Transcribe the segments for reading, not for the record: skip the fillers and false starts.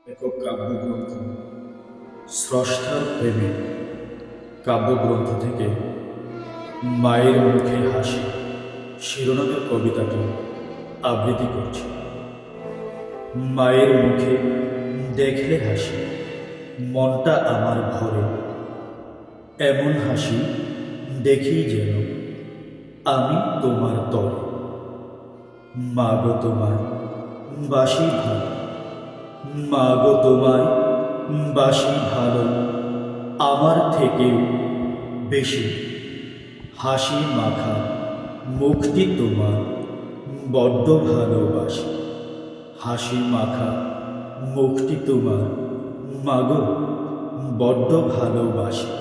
একক কাব্যগ্রন্থ স্রষ্টার প্রেমে। কাব্যগ্রন্থ থেকে মায়ের মুখে হাসি শিরোনামের কবিতাটি আবৃত্তি করছি। মায়ের মুখে দেখলে হাসি, মনটা আমার ভরে, এমন হাসি দেখি যেন আমি তোমার তরে। মা গো তোমায় বাসি ভালো, মা গো তোমায় বাসি ভালো, আমার থেকেও বেশি। হাসি মাখা মুখটি তোমার বড্ড ভালোবাসি। হাসি মাখা মুখটি তোমার মাগো বড্ড ভালোবাসি।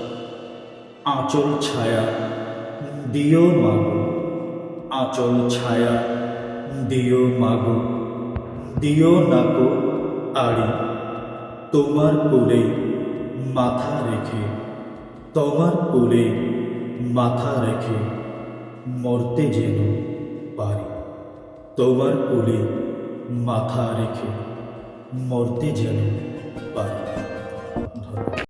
আঁচল ছায়া দিও মাগো, আঁচল ছায়া দিও মাগো, দিও নাকো আড়ি। তোমার কোলে মাথা রেখে, তোমার কোলে মাথা রেখে মরতে যেন পারি। তোমার কোলে মাথা রেখে মরতে যেন পারি। ধন্যবাদ।